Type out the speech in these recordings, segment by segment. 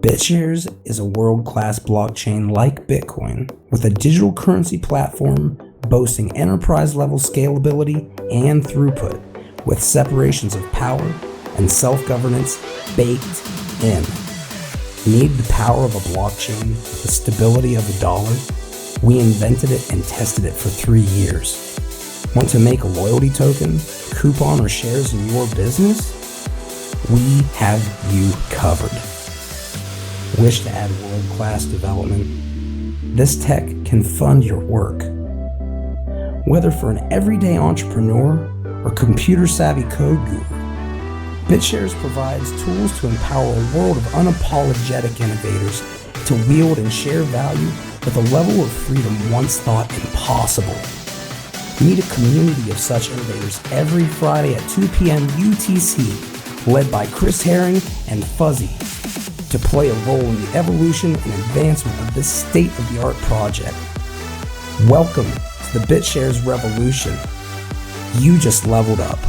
BitShares is a world-class blockchain like Bitcoin with a digital currency platform boasting enterprise-level scalability and throughput with separations of power and self-governance baked in. Need the power of a blockchain with the stability of a dollar? We invented it and tested it for 3 years. Want to make a loyalty token, coupon, or shares in your business? We have you covered. Wish to add world-class development? This tech can fund your work. Whether for an everyday entrepreneur or computer-savvy code guru, BitShares provides tools to empower a world of unapologetic innovators to wield and share value with a level of freedom once thought impossible. Meet a community of such innovators every Friday at 2 p.m. UTC, led by Chris Herring and Fuzzy, to play a role in the evolution and advancement of this state-of-the-art project. Welcome to the BitShares revolution. You just leveled up.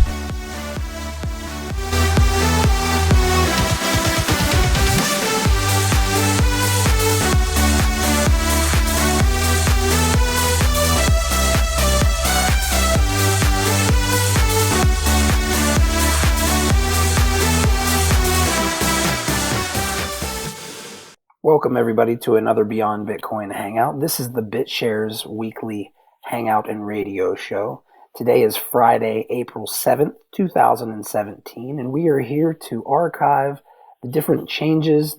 Welcome everybody to another Beyond Bitcoin Hangout. This is the BitShares weekly Hangout and radio show. Today is Friday, April 7th, 2017, and we are here to archive the different changes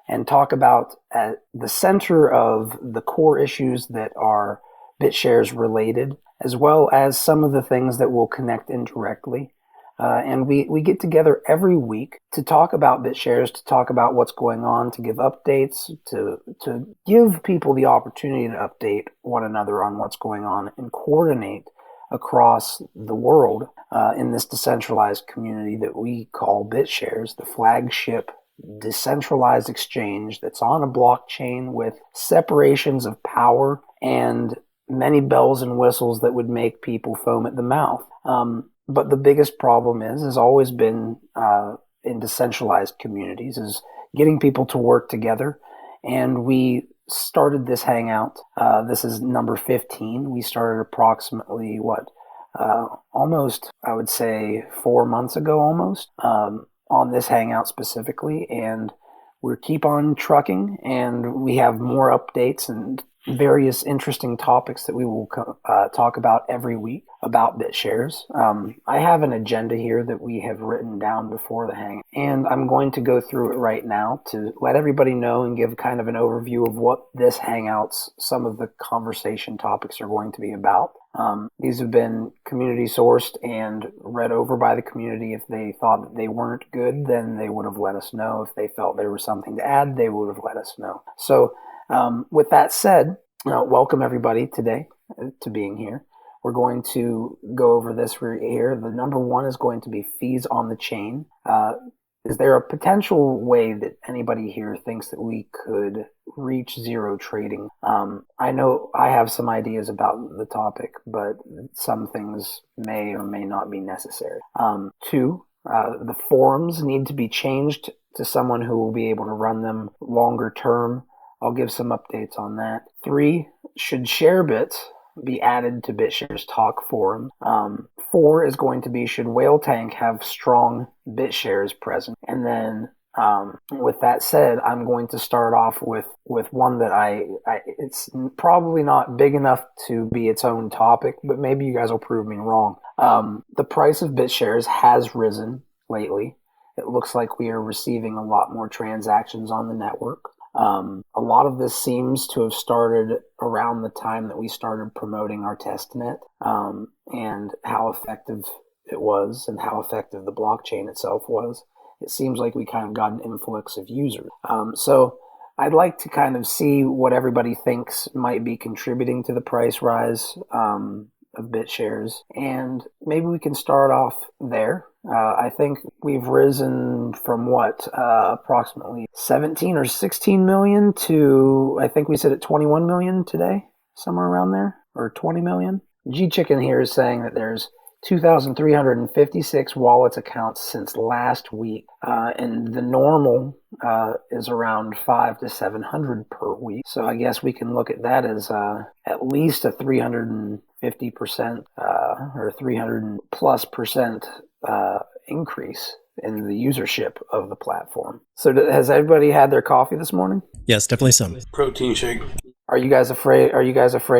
and talk about the center of the core issues that are BitShares related, as well as some of the things that will connect indirectly. And we get together every week to talk about BitShares, to talk about what's going on, to give updates, to give people the opportunity to update one another on what's going on and coordinate across the world in this decentralized community that we call BitShares, the flagship decentralized exchange that's on a blockchain with separations of power and many bells and whistles that would make people foam at the mouth. But the biggest problem has always been in decentralized communities is getting people to work together. And we started this hangout. This is number 15. We started approximately, almost, I would say 4 months ago almost, on this hangout specifically. And we keep on trucking, and we have more updates and various interesting topics that we will talk about every week about BitShares. I have an agenda here that we have written down before the hang, and I'm going to go through it right now to let everybody know and give kind of an overview of what this Hangouts, some of the conversation topics are going to be about. These have been community sourced and read over by the community. If they thought that they weren't good, then they would have let us know. If they felt there was something to add, they would have let us know. So with that said, welcome everybody today to being here. We're going to go over this here. The number one is going to be fees on the chain. Is there a potential way that anybody here thinks that we could reach zero trading? I know I have some ideas about the topic, but some things may or may not be necessary. Two, the forums need to be changed to someone who will be able to run them longer term. I'll give some updates on that. 3, should ShareBit be added to BitShares Talk Forum? 4 is going to be, should Whale Tank have strong BitShares present? And then with that said, I'm going to start off with one that it's probably not big enough to be its own topic, but maybe you guys will prove me wrong. The price of BitShares has risen lately. It looks like we are receiving a lot more transactions on the network. A lot of this seems to have started around the time that we started promoting our testnet, and how effective it was and how effective the blockchain itself was. It seems like we kind of got an influx of users. So I'd like to kind of see what everybody thinks might be contributing to the price rise of BitShares, and maybe we can start off there. I think we've risen from approximately 17 or 16 million to, I think we said at 21 million today, somewhere around there, or 20 million. G-Chicken here is saying that there's 2,356 wallets accounts since last week, and the normal is around 500 to 700 per week. So I guess we can look at that as at least a 350% or 300 plus percent increase in the usership of the platform. So has everybody had their coffee this morning? Yes, definitely some. Protein shake. Are you guys afraid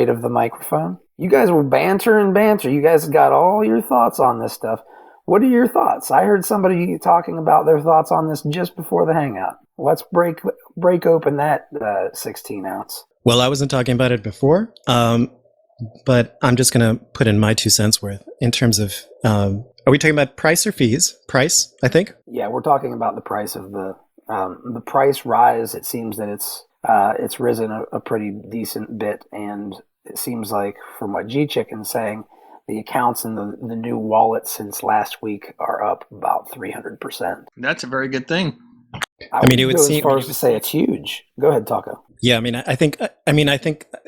of the microphone? You guys will banter and banter. You guys got all your thoughts on this stuff. What are your thoughts? I heard somebody talking about their thoughts on this just before the Hangout. Let's break open that 16 ounce. Well, I wasn't talking about it before, but I'm just going to put in my 2 cents worth in terms of, are we talking about price or fees? Price, I think? Yeah, we're talking about the price of the price rise. It seems that it's risen a pretty decent bit, and it seems like from what G-Chicken's saying, the accounts in the new wallet since last week are up about 300%. That's a very good thing. I mean, it would seem as far as to say it's huge. Go ahead, Taco. Yeah, I think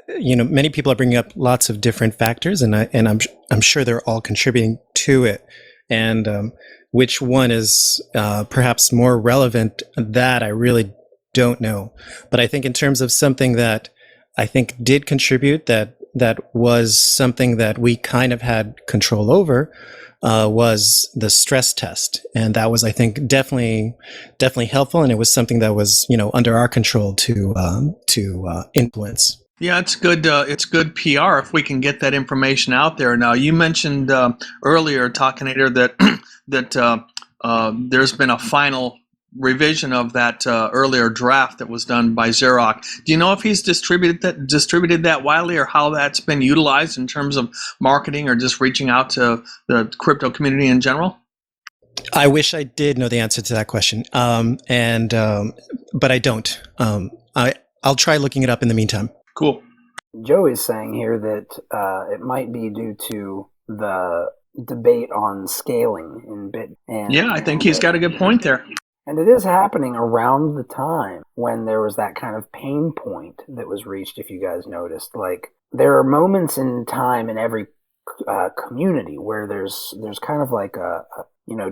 many people are bringing up lots of different factors, and I'm sure they're all contributing to it. And which one is perhaps more relevant? That I really don't know. But I think in terms of something that I think did contribute, that was something that we kind of had control over, was the stress test. And that was, I think, definitely helpful. And it was something that was, under our control to influence. Yeah, it's good. It's good PR if we can get that information out there. Now, you mentioned earlier, Talkinator, that there's been a final revision of that earlier draft that was done by Xerox. Do you know if he's distributed that widely, or how that's been utilized in terms of marketing or just reaching out to the crypto community in general? I wish I did know the answer to that question, but I don't. I'll try looking it up in the meantime. Cool. Joey's saying here that it might be due to the debate on scaling in Bit. Yeah, I think he's got a good point there. And it is happening around the time when there was that kind of pain point that was reached, if you guys noticed. Like, there are moments in time in every community where there's kind of like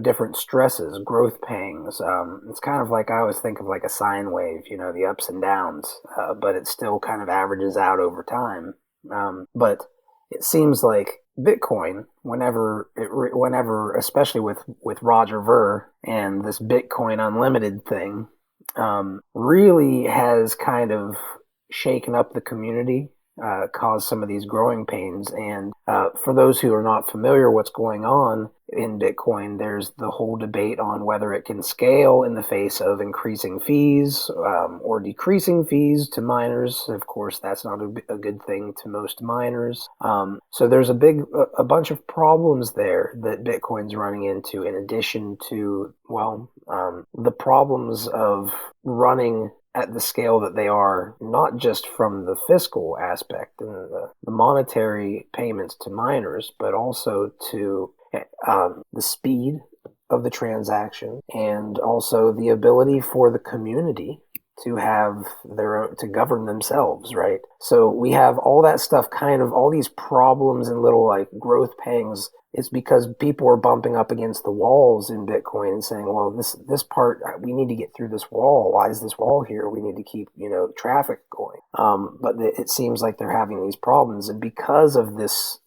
different stresses, growth pangs. It's kind of like, I always think of like a sine wave, the ups and downs, but it still kind of averages out over time. But it seems like Bitcoin, whenever, especially with Roger Ver and this Bitcoin Unlimited thing, really has kind of shaken up the community, caused some of these growing pains. And for those who are not familiar what's going on in Bitcoin, there's the whole debate on whether it can scale in the face of increasing fees or decreasing fees to miners. Of course, that's not a good thing to most miners. So there's a bunch of problems there that Bitcoin's running into, in addition to, the problems of running at the scale that they are, not just from the fiscal aspect and the monetary payments to miners, but also to the speed of the transaction, and also the ability for the community to have to govern themselves, right? So we have all that stuff, kind of all these problems and little like growth pangs. It's because people are bumping up against the walls in Bitcoin and saying, well, this part, we need to get through this wall. Why is this wall here? We need to keep, traffic going. But it seems like they're having these problems. And because of this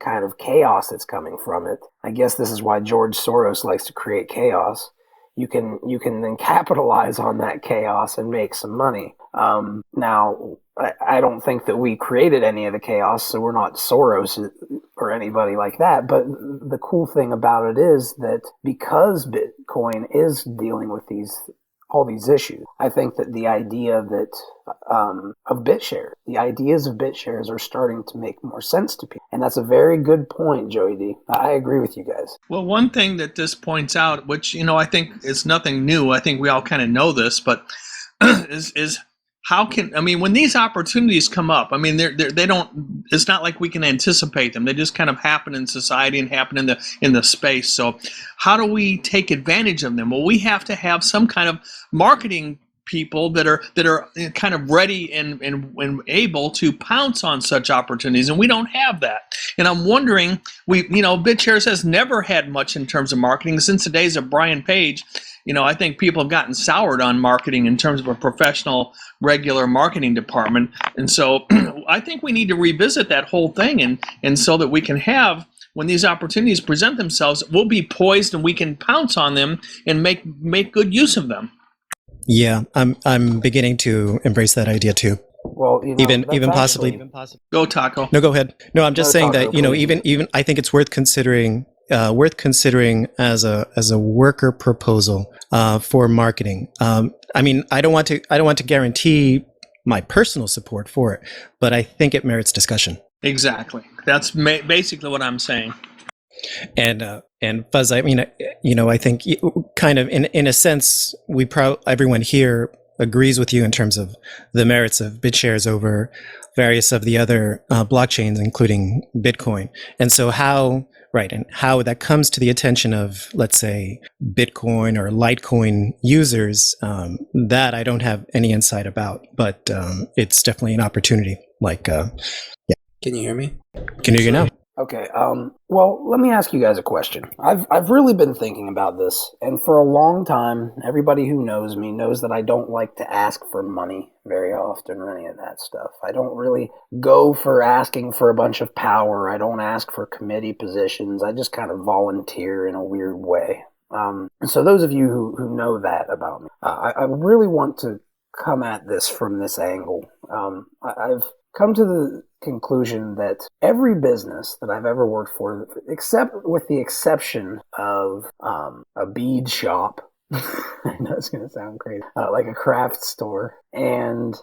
kind of chaos that's coming from it, I guess this is why George Soros likes to create chaos. You can then capitalize on that chaos and make some money. Now, I don't think that we created any of the chaos, so we're not Soros or anybody like that. But the cool thing about it is that because Bitcoin is dealing with all these issues, I think that the idea of BitShares, the ideas of BitShares are starting to make more sense to people. And that's a very good point, Joey D. I agree with you guys. Well, one thing that this points out, which, I think is nothing new, I think we all kind of know this, but is how when these opportunities come up, they don't, it's not like we can anticipate them. They just kind of happen in society and happen in the space. So how do we take advantage of them? Well, we have to have some kind of marketing people that are kind of ready and able to pounce on such opportunities, and we don't have that. And I'm wondering, BitShares has never had much in terms of marketing since the days of Brian Page. I think people have gotten soured on marketing in terms of a professional, regular marketing department, and so I think we need to revisit that whole thing, and so that we can have, when these opportunities present themselves, we'll be poised and we can pounce on them and make good use of them. Yeah, I'm beginning to embrace that idea too. Well, even possibly. Go, Taco. No, go ahead. No, I'm just saying Taco, that even I think it's worth considering as a worker proposal for marketing. I mean, I don't want to guarantee my personal support for it, but I think it merits discussion. Exactly. That's basically what I'm saying. And Fuzz, I mean, I think kind of in a sense, everyone here agrees with you in terms of the merits of BitShares over various of the other blockchains, including Bitcoin. And so how that comes to the attention of, let's say, Bitcoin or Litecoin users, that I don't have any insight about, but it's definitely an opportunity. Yeah. Can you hear me? Can you hear you now? Okay. Well, let me ask you guys a question. I've really been thinking about this, and for a long time, everybody who knows me knows that I don't like to ask for money very often or any of that stuff. I don't really go for asking for a bunch of power. I don't ask for committee positions. I just kind of volunteer in a weird way. So those of you who know that about me, I really want to come at this from this angle. I've come to the conclusion that every business that I've ever worked for, with the exception of a bead shop, I know it's going to sound crazy, like a craft store, and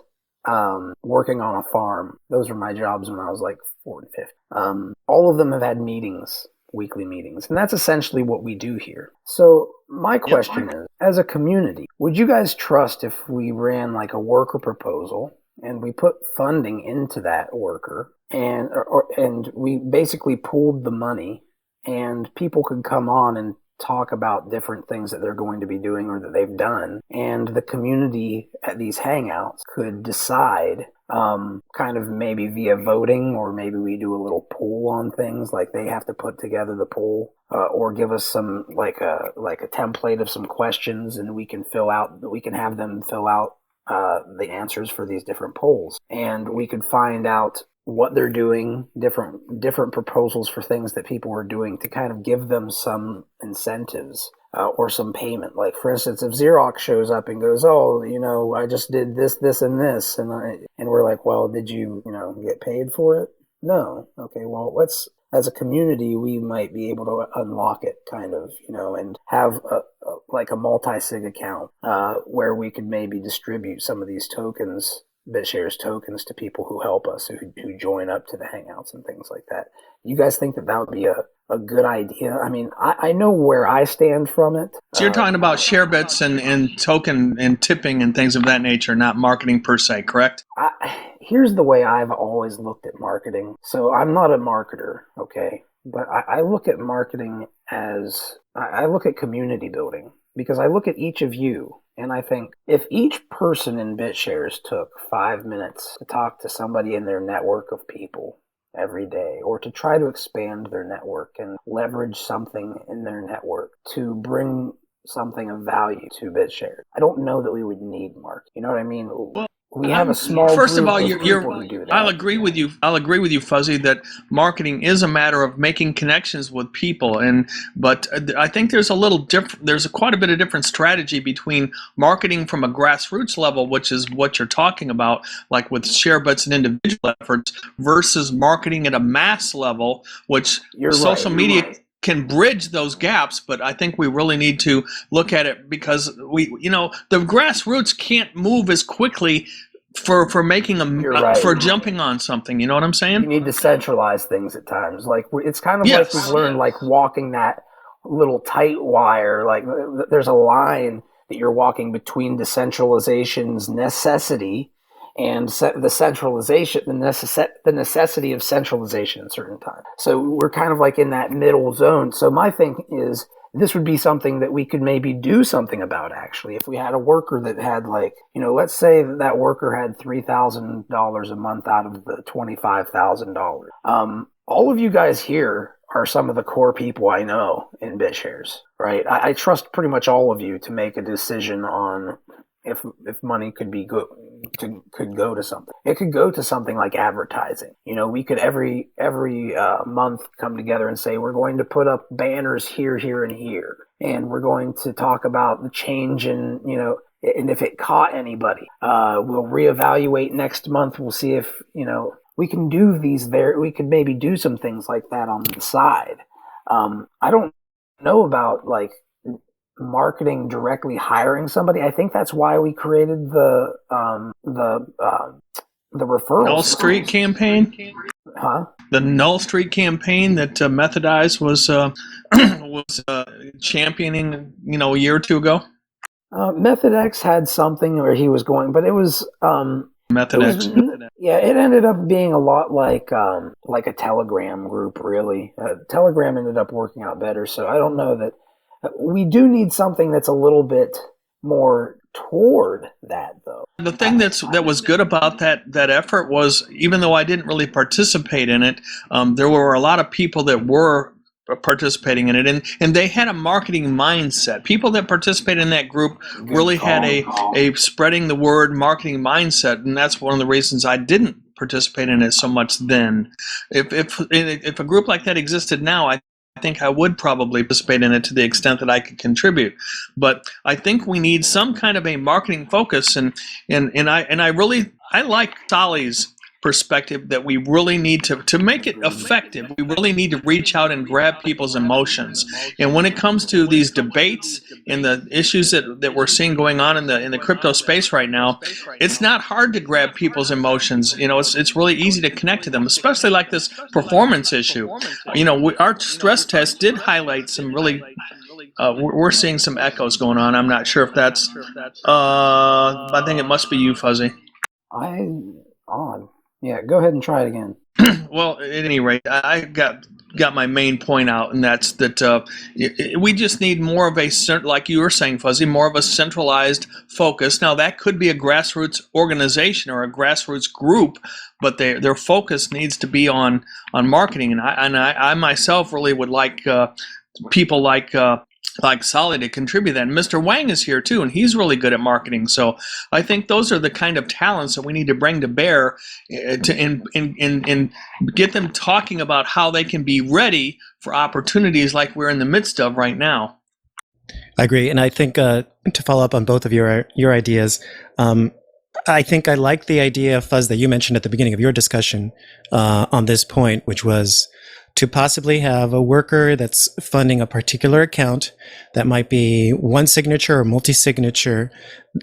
working on a farm. Those were my jobs when I was like 4 and 5. All of them have had meetings, weekly meetings, and that's essentially what we do here. So my question is, as a community, would you guys trust if we ran like a worker proposal and we put funding into that worker, and we basically pooled the money, and people could come on and talk about different things that they're going to be doing or that they've done, and the community at these hangouts could decide, kind of maybe via voting, or maybe we do a little poll on things, like they have to put together the poll, or give us some like a template of some questions, and we can have them fill out the answers for these different polls, and we could find out what they're doing, different proposals for things that people are doing, to kind of give them some incentives or some payment. Like, for instance, if Xerox shows up and goes, "Oh, I just did this, and this," and we're like, "Well, did you, get paid for it?" No. Okay, well, as a community, we might be able to unlock it, kind of, and have like a multi-sig account where we could maybe distribute some of these tokens, BitShares tokens, to people who help us, who join up to the Hangouts and things like that. You guys think that would be a good idea? I mean, I know where I stand from it. So you're talking about share bets and token and tipping and things of that nature, not marketing per se, correct? Here's the way I've always looked at marketing. So I'm not a marketer, okay? But I look at marketing as, I look at community building, because I look at each of you, and I think if each person in BitShares took 5 minutes to talk to somebody in their network of people every day, or to try to expand their network and leverage something in their network to bring something of value to BitShares, I don't know that we would need marketing. You know what I mean? We have a small First of all, I'll agree with you. I'll agree with you, Fuzzy, that marketing is a matter of making connections with people. But I think there's quite a bit of different strategy between marketing from a grassroots level, which is what you're talking about, like with share bets and individual efforts, versus marketing at a mass level, which social media can bridge those gaps. But I think we really need to look at it, because the grassroots can't move as quickly for making for jumping on something. You know what I'm saying? You need to centralize things at times. Like, it's kind of like we've learned, like walking that little tight wire. Like, there's a line that you're walking between decentralization's necessity and the centralization, the necessity of centralization at certain times. So we're kind of like in that middle zone. So my thing is this would be something that we could maybe do something about. Actually, if we had a worker that had, like, let's say that worker had $3,000 a month out of the $25,000. All of you guys here are some of the core people I know in BitShares, right? I trust pretty much all of you to make a decision on if money could go to something. It could go to something like advertising. We could every month come together and say, we're going to put up banners here, here, and here, and we're going to talk about the change in, and if it caught anybody, we'll reevaluate next month. We'll see if, we can do we could maybe do some things like that on the side. I don't know about, like, marketing directly hiring somebody. I think that's why we created the referral. Null Street campaign? Huh? The Null Street campaign that Methodize was championing, a year or two ago? Method X had something where he was going, but it was Method X. Yeah, it ended up being a lot like a Telegram group, really. Telegram ended up working out better, so I don't know that we do need something that's a little bit more toward that, though. The thing that was good about that effort was, even though I didn't really participate in it, there were a lot of people that were participating in it, and they had a marketing mindset. People that participated in that group really had a spreading the word marketing mindset, and that's one of the reasons I didn't participate in it so much then. If a group like that existed now, I think I would probably participate in it to the extent that I could contribute. But I think we need some kind of a marketing focus, and I like Solly's perspective that we really need to make it effective. We really need to reach out and grab people's emotions. And when it comes to these debates and the issues that we're seeing going on in the crypto space right now, it's not hard to grab people's emotions. It's really easy to connect to them, especially like this performance issue. Our stress test did highlight some really we're seeing some echoes going on. I'm not sure if that's I think it must be you, Fuzzy. Odd. Yeah, go ahead and try it again. Well, at any rate, I got my main point out, and that's that we just need more of a, like you were saying, Fuzzy, more of a centralized focus. Now, that could be a grassroots organization or a grassroots group, but their focus needs to be on marketing. And I myself really would like people like Solly to contribute that. And Mr. Wang is here too, and he's really good at marketing. So I think those are the kind of talents that we need to bring to bear and get them talking about how they can be ready for opportunities like we're in the midst of right now. I agree, and I think to follow up on both of your ideas, I think I like the idea, Fuzz, that you mentioned at the beginning of your discussion on this point, which was to possibly have a worker that's funding a particular account that might be one signature or multi-signature.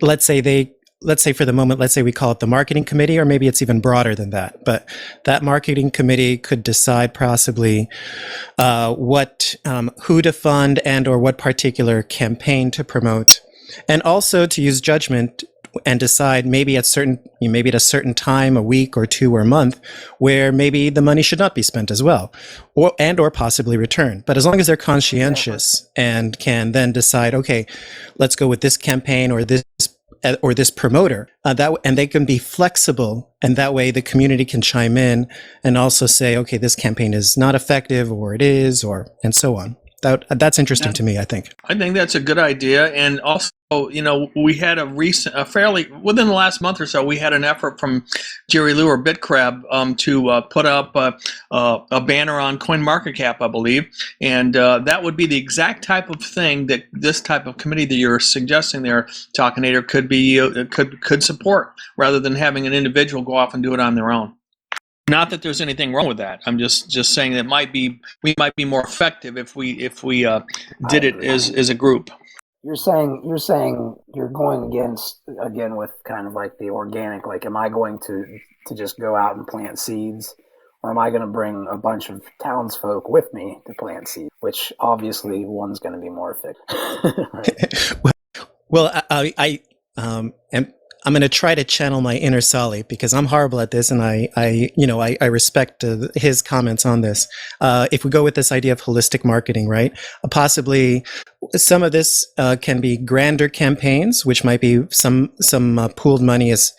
Let's say for the moment, let's say we call it the marketing committee, or maybe it's even broader than that. But that marketing committee could decide possibly who to fund and or what particular campaign to promote, and also to use judgment and decide maybe at a certain time, a week or two or a month, where maybe the money should not be spent as well, or possibly returned. But as long as they're conscientious and can then decide, okay, let's go with this campaign or this promoter, and they can be flexible, and that way the community can chime in and also say, okay, this campaign is not effective, or it is, and so on. That's interesting to me, I think. I think that's a good idea. And also, we had within the last month or so, we had an effort from Jerry Liu or BitCrab to put up a banner on CoinMarketCap, I believe. And that would be the exact type of thing that this type of committee that you're suggesting there, Talkinator, could support, rather than having an individual go off and do it on their own. Not that there's anything wrong with that. I'm just saying that we might be more effective if we did it as a group. You're saying you're going again with kind of like the organic. Like, am I going to just go out and plant seeds, or am I going to bring a bunch of townsfolk with me to plant seeds? Which obviously one's going to be more effective. Well, I'm going to try to channel my inner Solly because I'm horrible at this, and I respect his comments on this. If we go with this idea of holistic marketing, right? Possibly some of this can be grander campaigns, which might be some pooled money is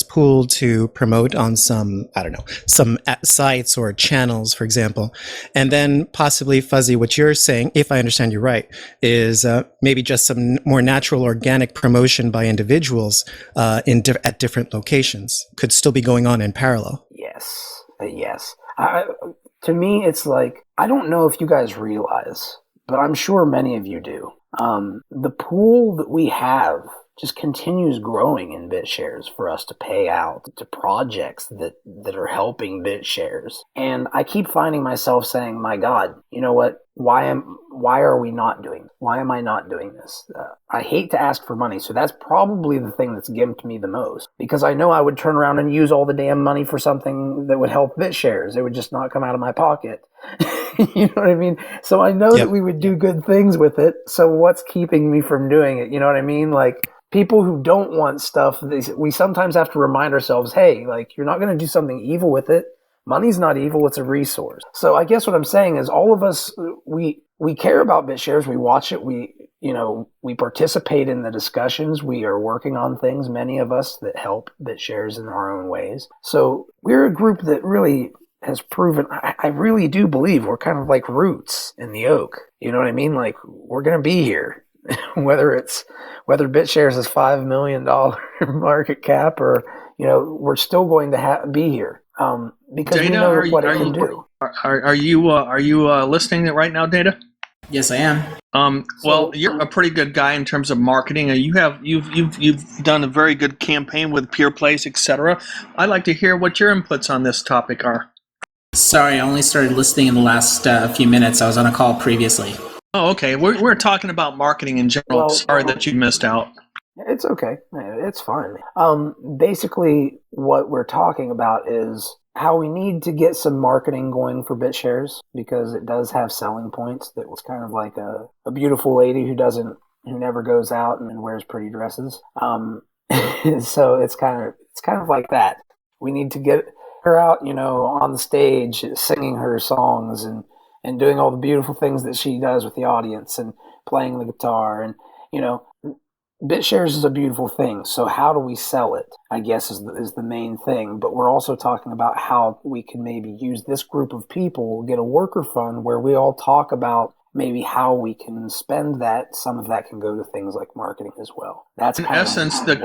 pooled to promote on some, I don't know, some sites or channels, for example, and then possibly, Fuzzy, what you're saying, if I understand you right, is maybe just some more natural, organic promotion by individuals at different locations could still be going on in parallel. Yes, yes. To me, it's like, I don't know if you guys realize, but I'm sure many of you do. The pool that we have just continues growing in BitShares for us to pay out to projects that are helping BitShares. And I keep finding myself saying, my God, you know what? Why are we not doing? Why am I not doing this? I hate to ask for money, so that's probably the thing that's gimped me the most, because I know I would turn around and use all the damn money for something that would help BitShares. It would just not come out of my pocket. You know what I mean? So I know that we would do good things with it. So what's keeping me from doing it? You know what I mean? Like, people who don't want stuff, we sometimes have to remind ourselves, hey, like, you're not going to do something evil with it. Money's not evil, it's a resource. So I guess what I'm saying is, all of us, we care about BitShares, we watch it, we participate in the discussions, we are working on things, many of us, that help BitShares in our own ways. So we're a group that really has proven, I really do believe we're kind of like roots in the oak. You know what I mean? Like, we're going to be here. whether BitShares is $5 million market cap, or, we're still going to be here. Because Data, we know what it can do. Are you listening right now, Data? Yes, I am. Well, you're a pretty good guy in terms of marketing. You've done a very good campaign with Pure Plays, etc. I'd like to hear what your inputs on this topic are. Sorry, I only started listening in the last few minutes. I was on a call previously. Oh, okay. We're talking about marketing in general. Sorry that you missed out. It's okay. It's fine. Basically, what we're talking about is how we need to get some marketing going for BitShares, because it does have selling points. That was kind of like a beautiful lady who never goes out and wears pretty dresses. So it's kind of like that. We need to get her out, on the stage singing her songs and doing all the beautiful things that she does with the audience and playing the guitar. And, BitShares is a beautiful thing. So how do we sell it, I guess, is the main thing. But we're also talking about how we can maybe use this group of people, get a worker fund where we all talk about maybe how we can spend that. Some of that can go to things like marketing as well. That's in essence the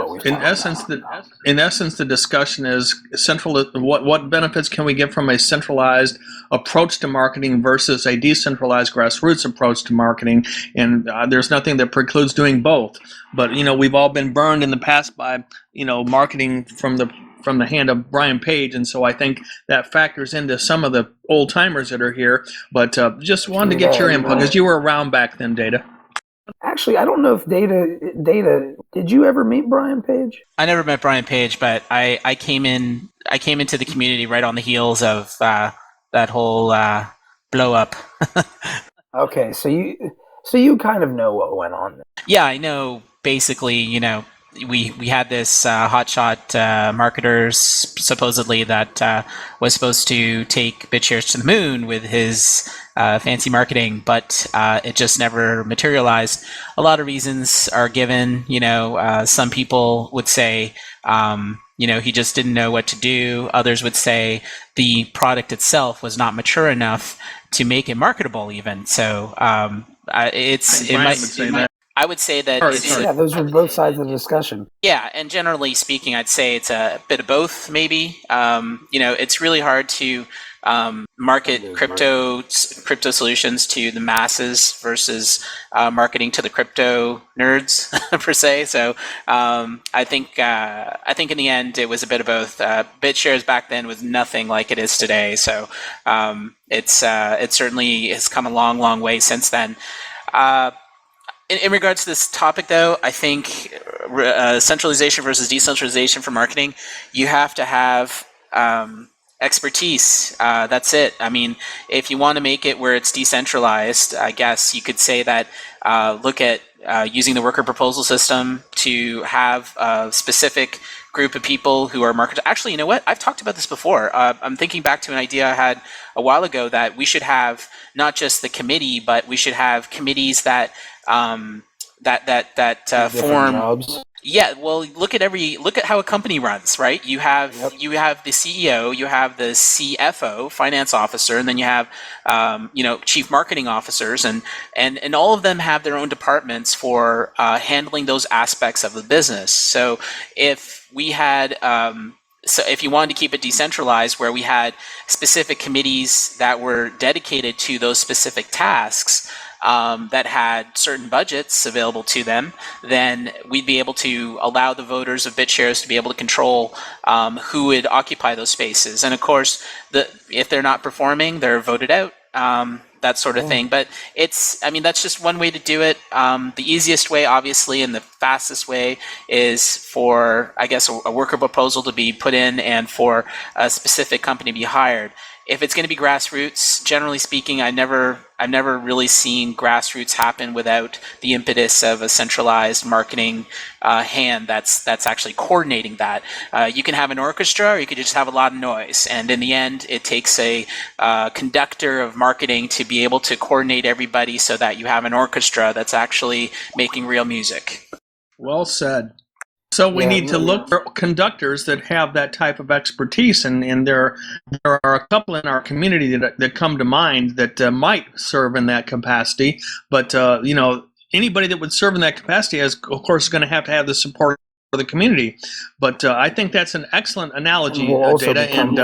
discussion is central. What benefits can we get from a centralized approach to marketing versus a decentralized grassroots approach to marketing? And there's nothing that precludes doing both. But we've all been burned in the past by marketing from the hand of Brian Page, and so I think that factors into some of the old timers that are here. But just wanted to get your input, because you were around back then, Data. Actually, I don't know if Data. Did you ever meet Brian Page? I never met Brian Page, but I came into the community right on the heels of that whole blow up. Okay, so you kind of know what went on there. Yeah, I know. Basically, we had this hotshot marketer supposedly that was supposed to take BitShares to the moon with his fancy marketing, but it just never materialized. A lot of reasons are given. Some people would say, he just didn't know what to do. Others would say the product itself was not mature enough to make it marketable even. So I would say that those are both sides of the discussion. Yeah, and generally speaking, I'd say it's a bit of both, maybe. It's really hard to market crypto solutions to the masses versus marketing to the crypto nerds per se. So I think in the end it was a bit of both. BitShares back then was nothing like it is today. So it certainly has come a long, long way since then. In regards to this topic, though, I think centralization versus decentralization for marketing, you have to have Expertise. That's it. I mean, if you want to make it where it's decentralized, I guess you could say that look at using the worker proposal system to have a specific group of people who are market. Actually, you know what? I've talked about this before. I'm thinking back to an idea I had a while ago that we should have not just the committee, but we should have committees that form. Jobs. Yeah, well, look at how a company runs, right? You have the CEO, you have the CFO, finance officer, and then you have chief marketing officers, and all of them have their own departments for handling those aspects of the business. So if we had so if you wanted to keep it decentralized, where we had specific committees that were dedicated to those specific tasks, that had certain budgets available to them, then we'd be able to allow the voters of BitShares to be able to control who would occupy those spaces. And of course, if they're not performing, they're voted out, that sort of thing. But that's just one way to do it. The easiest way, obviously, and the fastest way is for, I guess, a worker proposal to be put in and for a specific company to be hired. If it's going to be grassroots, generally speaking, I've never really seen grassroots happen without the impetus of a centralized marketing hand that's actually coordinating that. You can have an orchestra, or you could just have a lot of noise, and in the end, it takes a conductor of marketing to be able to coordinate everybody so that you have an orchestra that's actually making real music. Well said. So we need to look for conductors that have that type of expertise, and there are a couple in our community that come to mind that might serve in that capacity. But anybody that would serve in that capacity is, of course, going to have the support of the community. But I think that's an excellent analogy, Data. And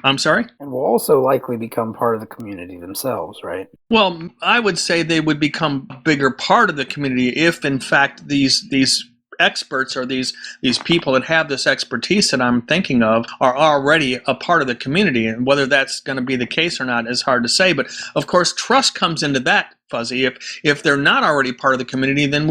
I'm sorry? And will also likely become part of the community themselves, right? Well, I would say they would become a bigger part of the community if, in fact, these experts or these people that have this expertise that I'm thinking of are already a part of the community. And whether that's going to be the case or not is hard to say. But of course, trust comes into that, Fuzzy. If they're not already part of the community, then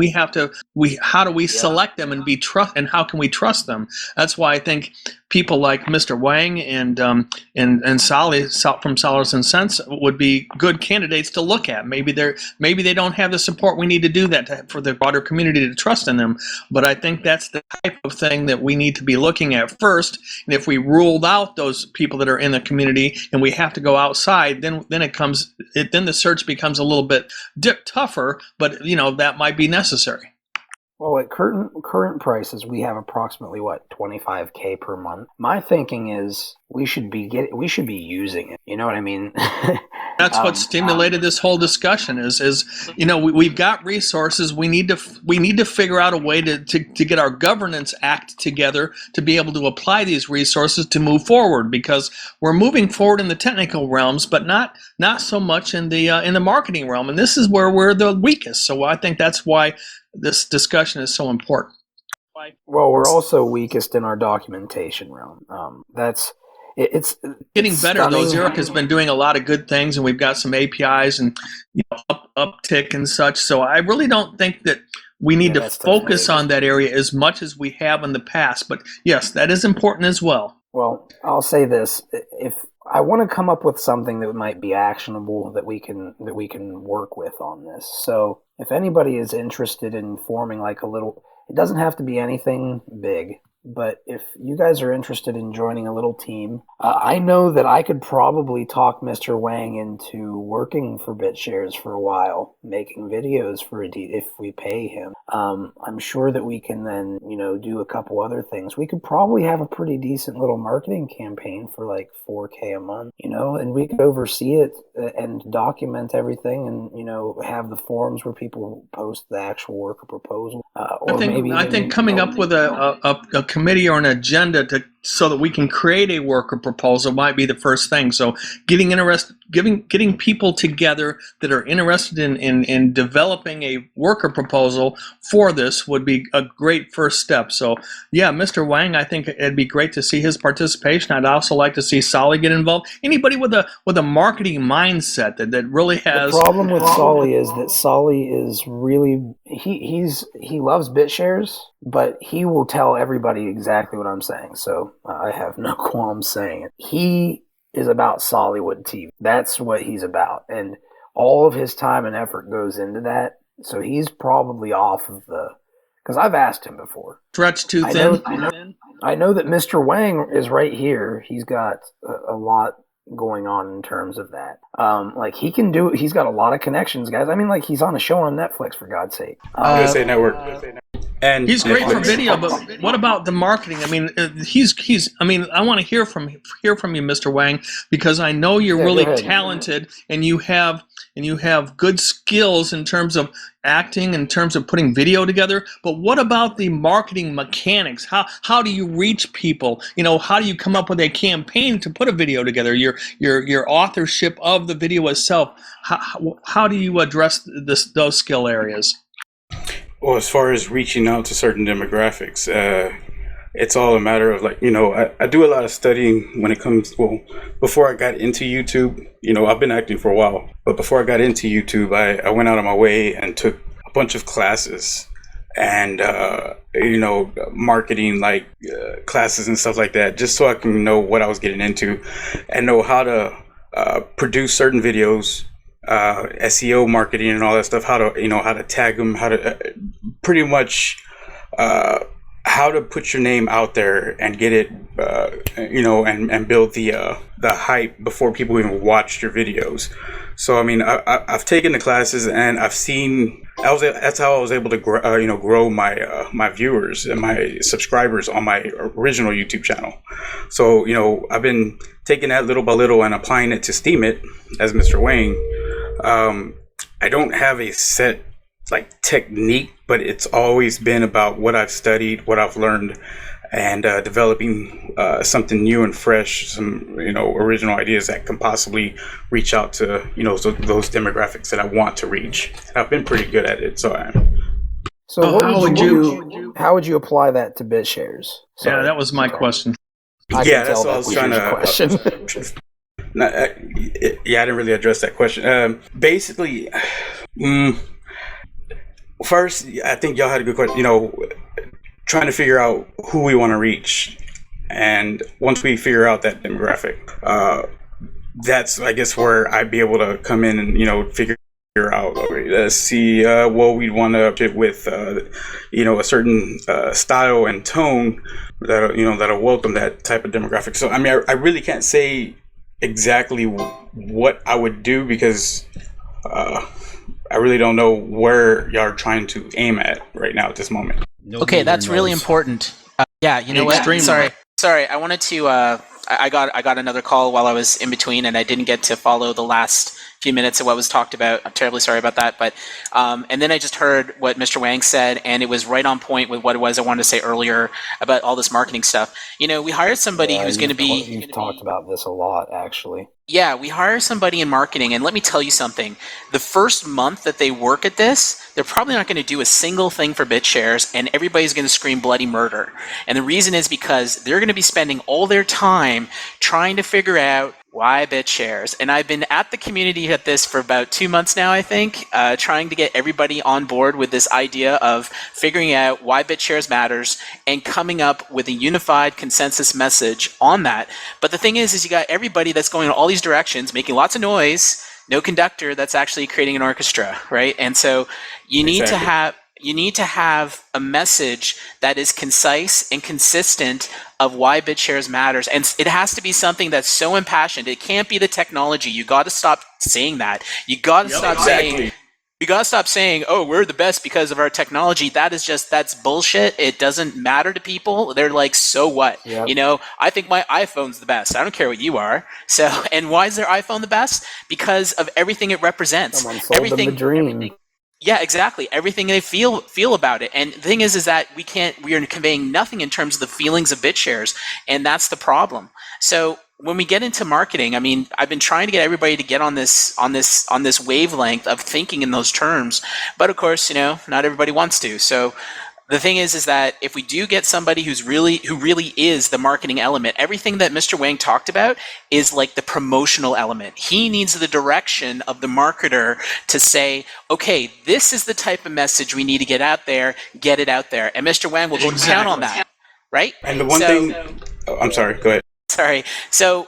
how do we select them and how can we trust them? That's why I think people like Mr. Wang and Sally from Dollars and Cents would be good candidates to look at. Maybe they don't have the support we need to do that for the broader community to trust in them. But I think that's the type of thing that we need to be looking at first. And if we ruled out those people that are in the community and we have to go outside, then the search becomes a little bit tougher. But that might be necessary. Well, at current prices, we have approximately $25K per month. My thinking is we should be using it. You know what I mean? That's what stimulated this whole discussion. We've got resources. We need to figure out a way to get our governance act together to be able to apply these resources to move forward, because we're moving forward in the technical realms, but not so much in the marketing realm. And this is where we're the weakest. So I think that's why this discussion is so important. Well, we're also weakest in our documentation realm. It's getting better though. Xerox has been doing a lot of good things, and we've got some APIs and uptick and such. So I really don't think that we need to focus on that area as much as we have in the past. But yes, that is important as well. Well, I'll say this: if I want to come up with something that might be actionable that we can work with on this. So if anybody is interested in forming it doesn't have to be anything big, but if you guys are interested in joining a little team, I know that I could probably talk Mr. Wang into working for BitShares for a while, making videos if we pay him. I'm sure that we can then, do a couple other things. We could probably have a pretty decent little marketing campaign for like $4K a month, and we could oversee it and document everything and, have the forums where people post the actual worker proposal. I think coming up with a committee or an agenda so that we can create a worker proposal might be the first thing. So getting getting people together that are interested in developing a worker proposal for this would be a great first step. So yeah, Mr. Wang, I think it'd be great to see his participation. I'd also like to see Solly get involved. Anybody with a marketing mindset that really has. The problem with Solly is that Solly is really he loves BitShares, but he will tell everybody exactly what I'm saying. So I have no qualms saying it. He is about Sollywood TV. That's what he's about, and all of his time and effort goes into that. So he's probably off of the. Because I've asked him before. Stretch too thin. I know that Mr. Wang is right here. He's got a lot going on in terms of that. Like he can do. He's got a lot of connections, guys. I mean, like he's on a show on Netflix for God's sake. USA Network. And he's great for video, but what about the marketing? I mean, he's. I mean, I want to hear from you, Mr. Wang, because I know you're really talented and you have good skills in terms of acting, in terms of putting video together. But what about the marketing mechanics? How do you reach people? You know, how do you come up with a campaign to put a video together? Your authorship of the video itself. How do you address those skill areas? Well, as far as reaching out to certain demographics, it's all a matter of like, you know, I do a lot of studying when it comes, well, before I got into YouTube, you know, I've been acting for a while, but before I got into YouTube, I went out of my way and took a bunch of classes and, you know, marketing like classes and stuff like that, just so I can know what I was getting into and know how to produce certain videos, SEO marketing and all that stuff, how to tag them, how to pretty much how to put your name out there and get it, you know, and build the hype before people even watch your videos. So, I mean, I've taken the classes and I've seen, that's how I was able to grow my my viewers and my subscribers on my original YouTube channel. So, you know, I've been taking that little by little and applying it to Steam It as Mr. Wang. I don't have a set like technique, but it's always been about what I've studied, what I've learned, and developing something new and fresh, some, you know, original ideas that can possibly reach out to, you know, those demographics that I want to reach. I've been pretty good at it, so how would you apply that to BitShares? Yeah, that was my question. Yeah, that's what I was trying to. Yeah, I didn't really address that question. Basically, first, I think y'all had a good question. You know, trying to figure out who we want to reach, and once we figure out that demographic, that's, I guess, where I'd be able to come in and, you know, figure out. Let's see, what we'd want to fit with, you know, a certain style and tone that, you know, that'll welcome that type of demographic. So, I mean, I really can't say exactly what I would do because I really don't know where y'all are trying to aim at right now at this moment. Okay, that's really important. Yeah, you know what? Sorry. I wanted to. I got another call while I was in between, and I didn't get to follow the last few minutes of what was talked about. I'm terribly sorry about that. But and then I just heard what Mr. Wang said, and it was right on point with what it was I wanted to say earlier about all this marketing stuff. You know, we hired somebody who's going to be. You've talked about this a lot, actually. Yeah, we hire somebody in marketing, and let me tell you something. The first month that they work at this, they're probably not going to do a single thing for BitShares, and everybody's going to scream bloody murder. And the reason is because they're going to be spending all their time trying to figure out why BitShares. And I've been at the community at this for about 2 months now, I think, trying to get everybody on board with this idea of figuring out why BitShares matters and coming up with a unified consensus message on that. But the thing is you got everybody that's going in all these directions, making lots of noise, no conductor that's actually creating an orchestra, right? And so you need to have a message that is concise and consistent of why BitShares matters. And it has to be something that's so impassioned. It can't be the technology. You got to stop saying that. You got to stop saying, oh, we're the best because of our technology. That's bullshit. It doesn't matter to people. They're like, so what? Yep. You know, I think my iPhone's the best. I don't care what you are. So, and why is their iPhone the best? Because of everything it represents. Someone sold them the dream. Yeah, exactly. Everything they feel about it. And the thing is that we are conveying nothing in terms of the feelings of BitShares, and that's the problem. So when we get into marketing, I mean, I've been trying to get everybody to get on this wavelength of thinking in those terms, but of course, not everybody wants to. So the thing is that if we do get somebody who really is the marketing element, everything that Mr. Wang talked about is like the promotional element. He needs the direction of the marketer to say, okay, this is the type of message we need to get out there, get it out there. And Mr. Wang will go down on that, right? And the one thing, I'm sorry, go ahead. Sorry. So,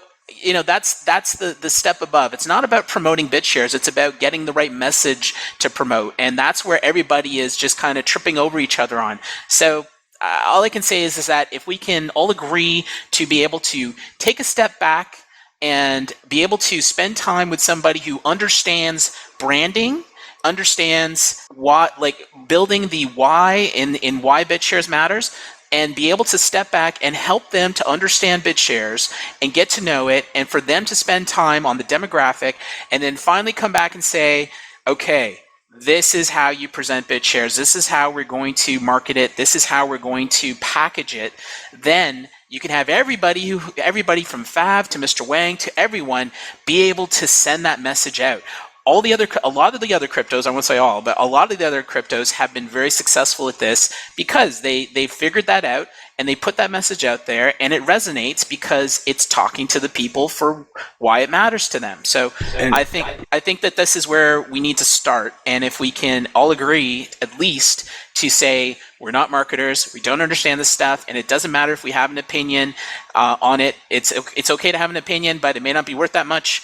that's the step above. It's not about promoting BitShares. It's about getting the right message to promote. And that's where everybody is just kind of tripping over each other on. So all I can say is that if we can all agree to be able to take a step back and be able to spend time with somebody who understands branding, understands what, like building the why in why BitShares matters, and be able to step back and help them to understand BitShares and get to know it, and for them to spend time on the demographic, and then finally come back and say, okay, this is how you present BitShares, this is how we're going to market it, this is how we're going to package it. Then you can have everybody from Fav to Mr. Wang to everyone be able to send that message out. A lot of the other cryptos, I won't say all, but a lot of the other cryptos have been very successful at this because they figured that out and they put that message out there, and it resonates because it's talking to the people for why it matters to them. So I think that this is where we need to start, and if we can all agree at least to say we're not marketers, we don't understand this stuff, and it doesn't matter if we have an opinion on it. It's okay to have an opinion, but it may not be worth that much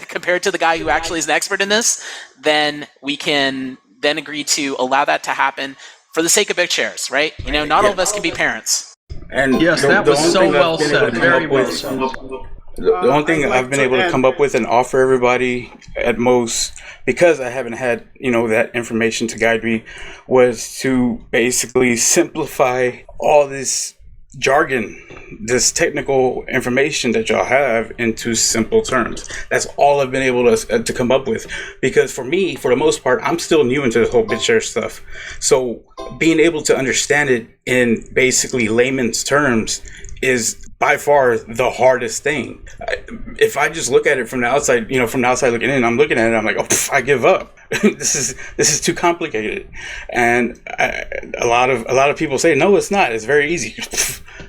compared to the guy who actually is an expert in this. Then we can then agree to allow that to happen for the sake of BitShares, right? Not all of us can be parents. And yes, that was so well said. Very well said. The only thing I've been able to come up with and offer everybody at most, because I haven't had, that information to guide me, was to basically simplify all this jargon, this technical information that y'all have into simple terms. That's all I've been able to come up with, because for me, for the most part, I'm still new into this whole BitShare stuff. So being able to understand it in basically layman's terms is by far the hardest thing. If I just look at it from the outside, looking in, I'm looking at it, I'm like, I give up. This is too complicated. And a lot of people say, no, it's not. It's very easy.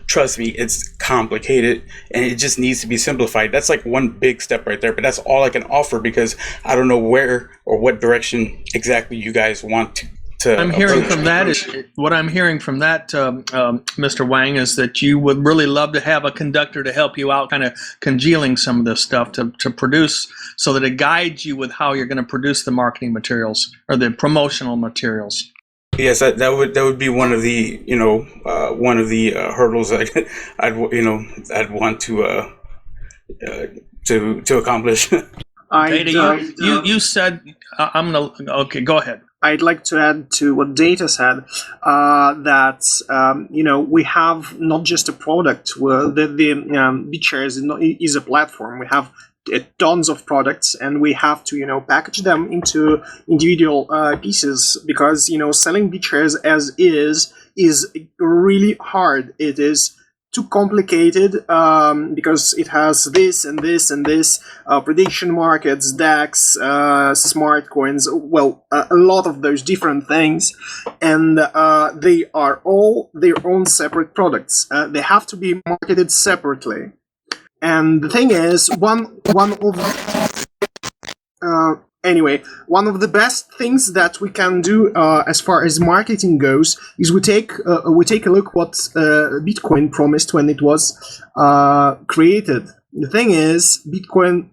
Trust me, it's complicated, and it just needs to be simplified. That's like one big step right there, but that's all I can offer, because I don't know where or what direction exactly you guys want to. I'm hearing from that Mr. Wang, is that you would really love to have a conductor to help you out, kind of congealing some of this stuff to produce, so that it guides you with how you're going to produce the marketing materials or the promotional materials. Yes, that would be one of the hurdles I'd want to accomplish. Data, you said okay, go ahead. I'd like to add to what Data said, that we have not just a product. Well, the BitShares is a platform. We have tons of products, and we have to package them into individual pieces, because selling BitShares as is really hard. It is too complicated, because it has this and this and this, prediction markets, DAX, smart coins, a lot of those different things, and they are all their own separate products. They have to be marketed separately. And the thing is, one of the best things that we can do as far as marketing goes is we take a look what Bitcoin promised when it was created. The thing is, Bitcoin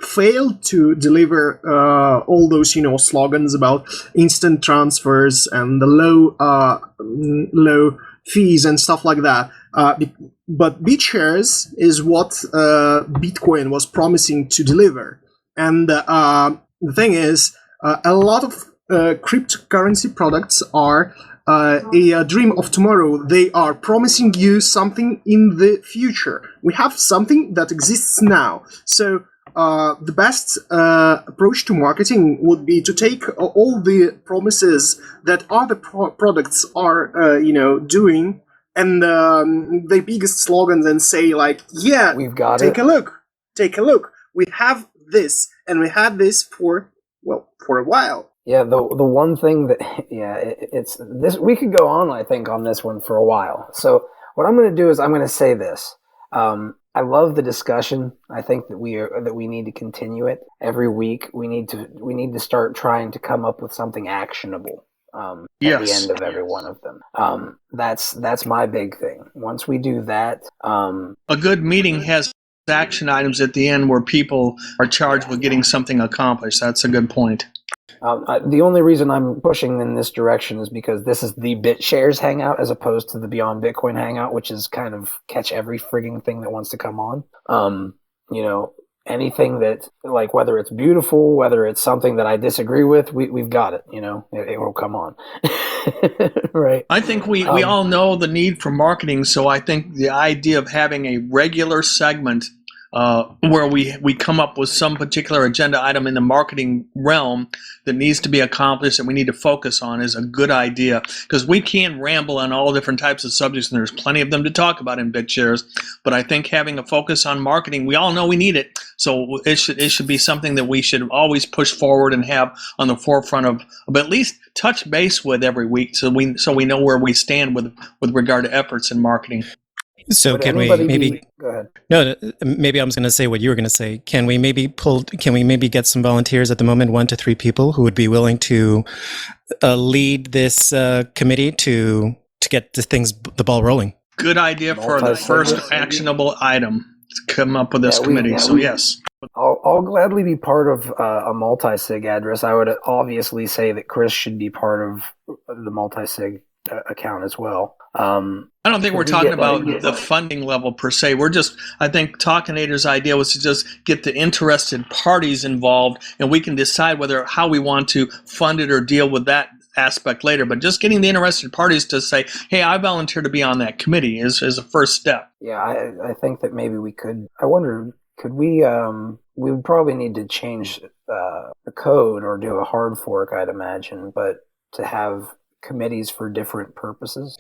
failed to deliver all those slogans about instant transfers and the low fees and stuff like that. But BitShares is what Bitcoin was promising to deliver. And the thing is, a lot of cryptocurrency products are a dream of tomorrow. They are promising you something in the future. We have something that exists now. So the best approach to marketing would be to take all the promises that other products are, doing, and the biggest slogans and say like, yeah, We've got take it. a look. We have this, and we had this for a while. Yeah, the one thing that it's this, we could go on, I think, on this one for a while. So what I'm going to do is I'm going to say this. I love the discussion. I think that we need to continue it every week. We need to start trying to come up with something actionable at the end of every one of them. That's my big thing. Once we do that, a good meeting has action items at the end where people are charged with getting something accomplished. That's a good point. The only reason I'm pushing in this direction is because this is the BitShares Hangout as opposed to the Beyond Bitcoin Hangout, which is kind of catch every frigging thing that wants to come on. Anything that, like, whether it's beautiful, whether it's something that I disagree with, we've got it. It will come on. Right. I think we all know the need for marketing, so I think the idea of having a regular segment where we come up with some particular agenda item in the marketing realm that needs to be accomplished and we need to focus on is a good idea, because we can ramble on all different types of subjects and there's plenty of them to talk about in BitShares, but I think having a focus on marketing, we all know we need it, so it should be something that we should always push forward and have on the forefront of at least touch base with every week, so we know where we stand with regard to efforts in marketing. So can we maybe go ahead? No, maybe I was going to say what you were going to say. Can we maybe get some volunteers at the moment, 1 to 3 people who would be willing to lead this committee to get the ball rolling? Good idea for the first actionable item to come up with this committee. So yes. I'll gladly be part of a multi-sig address. I would obviously say that Chris should be part of the multi-sig account as well. I don't think we're talking about the funding level per se. I think Talkinator's idea was to just get the interested parties involved, and we can decide how we want to fund it or deal with that aspect later. But just getting the interested parties to say, hey, I volunteer to be on that committee is a first step. Yeah, I think that maybe we could. I wonder, could we would probably need to change the code or do a hard fork, I'd imagine, but to have committees for different purposes.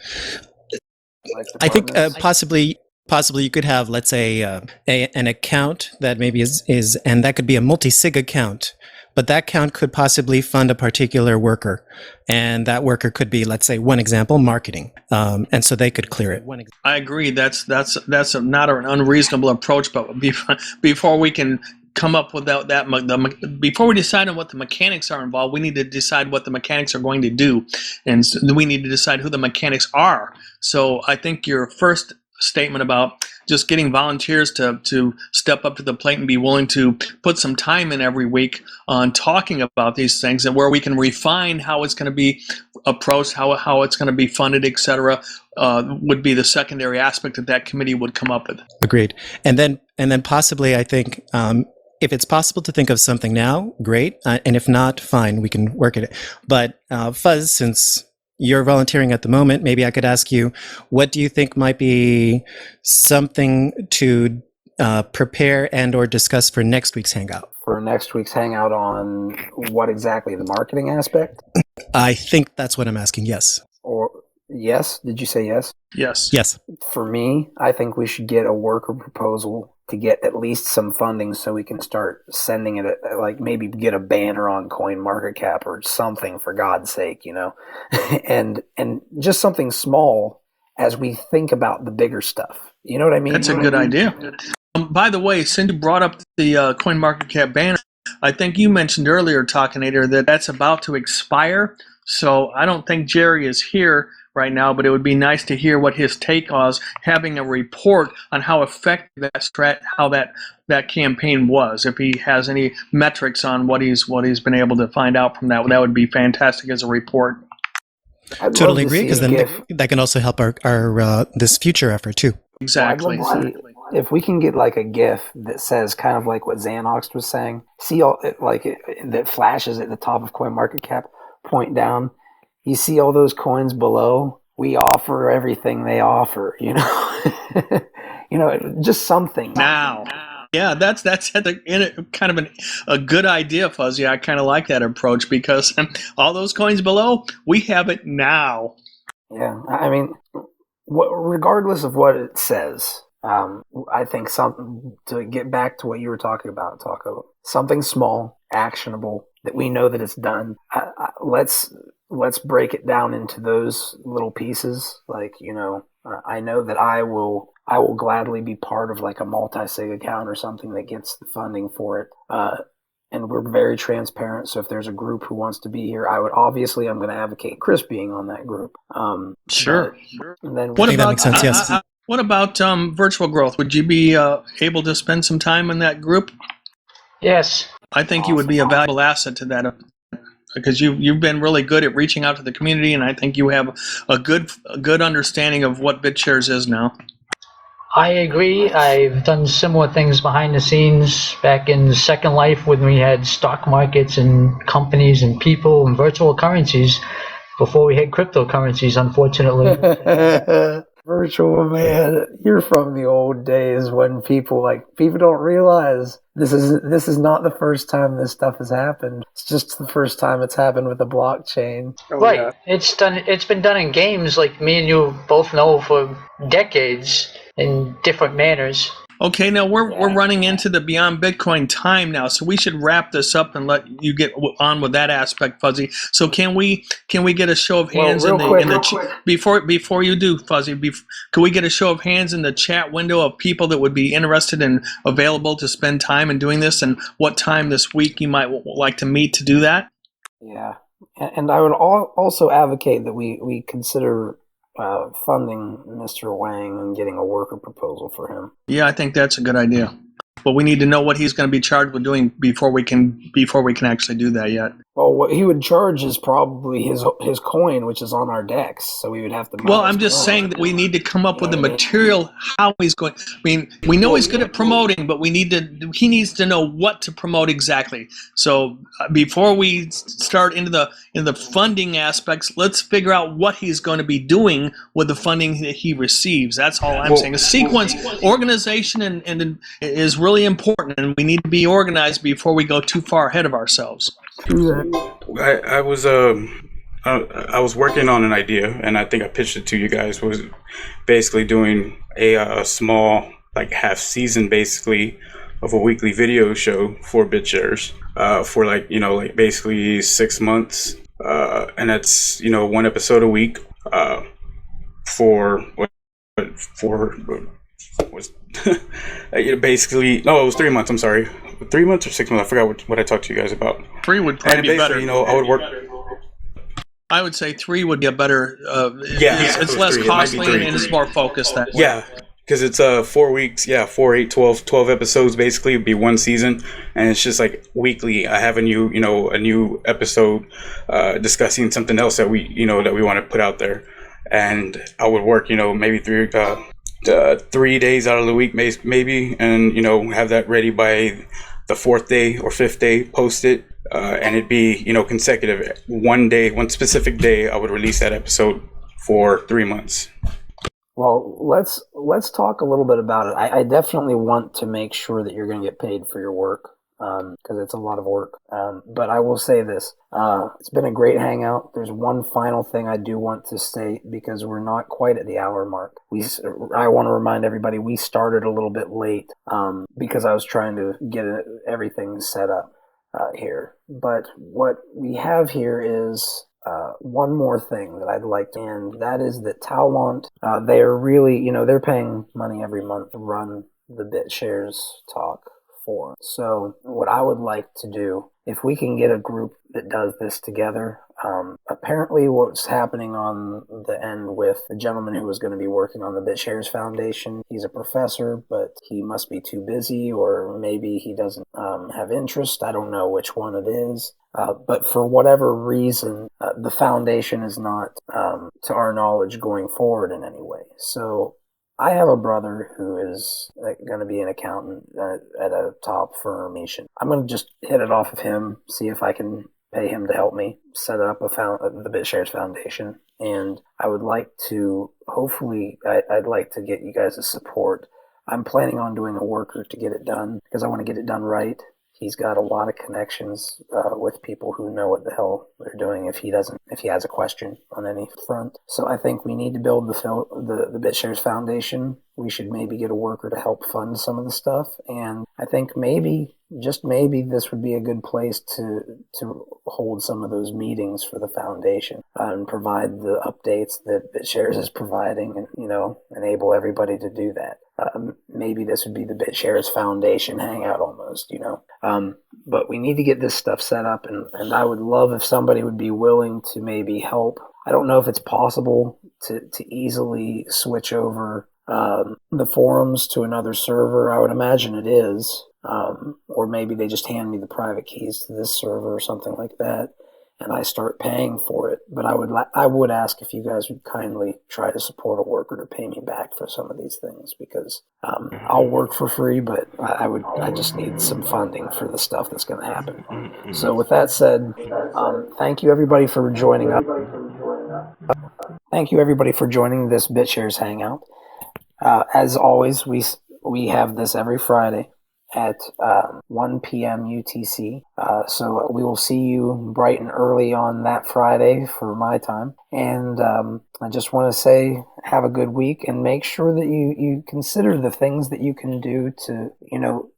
Like I think possibly you could have, let's say, an account that maybe is, and that could be a multi-sig account, but that account could possibly fund a particular worker, and that worker could be, let's say, one example, marketing, and so they could clear it. I agree. That's not an unreasonable approach, but before we can come up with before we decide on what the mechanics are involved, we need to decide what the mechanics are going to do, and so we need to decide who the mechanics are. So I think your first statement about just getting volunteers to step up to the plate and be willing to put some time in every week on talking about these things and where we can refine how it's going to be approached, how it's going to be funded, etc., would be the secondary aspect that committee would come up with. Agreed. And then possibly, I think, if it's possible to think of something now, great. And if not, fine, we can work at it. But Fuzz, since you're volunteering at the moment, maybe I could ask you, what do you think might be something to prepare and or discuss for next week's Hangout? For next week's Hangout on what exactly? The marketing aspect? I think that's what I'm asking, yes. Or yes? Did you say yes? Yes. Yes. For me, I think we should get a worker proposal to get at least some funding so we can start sending it, like maybe get a banner on CoinMarketCap or something, for God's sake, and just something small as we think about the bigger stuff. You know what I mean? That's a good idea. By the way, since you brought up the CoinMarketCap banner, I think you mentioned earlier, Talkinator, that's about to expire. So I don't think Jerry is here right now, but it would be nice to hear what his take was, having a report on how effective that campaign was. If he has any metrics on what he's been able to find out from that would be fantastic as a report. Totally agree, because then that can also help our this future effort too. Exactly. If we can get like a GIF that says kind of like what Xanox was saying, that flashes at the top of CoinMarketCap, point down. You see all those coins below? We offer everything they offer, just something. Now. Yeah, that's kind of a good idea, Fuzzy. I kind of like that approach because all those coins below, we have it now. Yeah, I mean, regardless of what it says, I think something to get back to what you were talking about, Taco. Something small, actionable that we know that it's done. Let's break it down into those little pieces. Like, I know that I will gladly be part of like a multi-sig account or something that gets the funding for it. And we're very transparent. So if there's a group who wants to be here, I'm going to advocate Chris being on that group. Sure. And then What I think that about makes sense, yes. What about virtual growth? Would you be able to spend some time in that group? Yes. I think you would be a valuable asset to that because you've been really good at reaching out to the community, and I think you have a good understanding of what BitShares is now. I agree. I've done similar things behind the scenes back in Second Life when we had stock markets and companies and people and virtual currencies before we had cryptocurrencies, unfortunately. Virtual, man, you're from the old days when people don't realize this is not the first time this stuff has happened. It's just the first time it's happened with the blockchain. Right. Yeah. It's been done in games like me and you both know for decades in different manners. Okay, now we're running into the Beyond Bitcoin time now, so we should wrap this up and let you get on with that aspect, Fuzzy. So can we get a show of hands before you do, Fuzzy? Can we get a show of hands in the chat window of people that would be interested and available to spend time in doing this, and what time this week you might like to meet to do that? Yeah, and I would also advocate that we consider funding Mr. Wang and getting a worker proposal for him. Yeah, I think that's a good idea. But we need to know what he's going to be charged with doing before we can actually do that yet. Well, what he would charge is probably his coin, which is on our decks. So we would have to. Well, I'm just saying that we need to come up with the material how he's going. I mean, we know he's good at promoting, but he needs to know what to promote exactly. So before we start into the funding aspects, let's figure out what he's going to be doing with the funding that he receives. That's all I'm saying. A sequence, organization, and is really important, and we need to be organized before we go too far ahead of ourselves. I was working on an idea, and I think I pitched it to you guys. Was basically doing a small half season basically of a weekly video show for BitShares for basically 6 months, and that's one episode a week for basically no, it was 3 months. I'm sorry, 3 months or 6 months. I forgot what I talked to you guys about. 3 would probably be better. I would work. I would say 3 would be a better. It's less costly and it's more focused. That way. Yeah, because it's 4 weeks. Yeah, 4, 8, 12 episodes basically. It'd be one season, and it's just weekly. I have a new episode discussing something else that we want to put out there, and I would work maybe 3 days out of the week maybe, and have that ready by the 4th day or 5th day, post it, and it'd be consecutive. One specific day I would release that episode for 3 months. Well, let's talk a little bit about it. I definitely want to make sure that you're going to get paid for your work, because it's a lot of work. But I will say this. It's been a great hangout. There's one final thing I do want to state, because we're not quite at the hour mark. I want to remind everybody we started a little bit late because I was trying to get everything set up here. But what we have here is one more thing that I'd like to, and that is that Talent, they are really, they're paying money every month to run the BitShares talk forum. So what I would like to do, if we can get a group that does this together, apparently what's happening on the end with the gentleman who was going to be working on the BitShares Foundation, he's a professor, but he must be too busy, or maybe he doesn't have interest. I don't know which one it is. But for whatever reason, the foundation is not, to our knowledge, going forward in any way. So I have a brother who is going to be an accountant at a top firm. I'm going to just hit it off of him, see if I can pay him to help me set up the BitShares Foundation. And I would like to, hopefully, I'd like to get you guys' support. I'm planning on doing a worker to get it done, because I want to get it done right. He's got a lot of connections with people who know what the hell they're doing if he has a question on any front. So I think we need to build the BitShares Foundation. We should maybe get a worker to help fund some of the stuff. And I think maybe, just maybe, this would be a good place to hold some of those meetings for the foundation and provide the updates that BitShares is providing and, enable everybody to do that. Maybe this would be the BitShares Foundation hangout almost, but we need to get this stuff set up, and I would love if somebody would be willing to maybe help. I don't know if it's possible to easily switch over the forums to another server. I would imagine it is, or maybe they just hand me the private keys to this server or something like that, and I start paying for it. But I would ask if you guys would kindly try to support a worker to pay me back for some of these things, because I'll work for free, but I just need some funding for the stuff that's going to happen. So with that said, thank you everybody for joining us. Thank you everybody for joining this BitShares Hangout. As always, we have this every Friday at 1 p.m. UTC. So we will see you bright and early on that Friday for my time. And I just want to say, have a good week, and make sure that you consider the things that you can do to,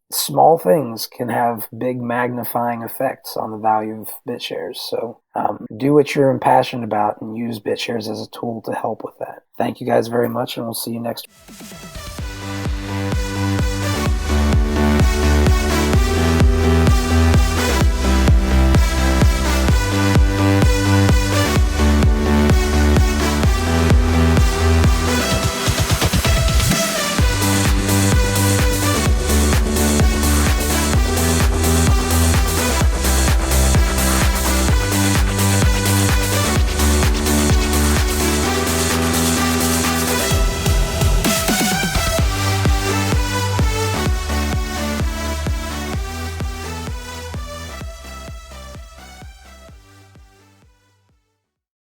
small things can have big magnifying effects on the value of BitShares. So do what you're impassioned about and use BitShares as a tool to help with that. Thank you guys very much, and we'll see you next week.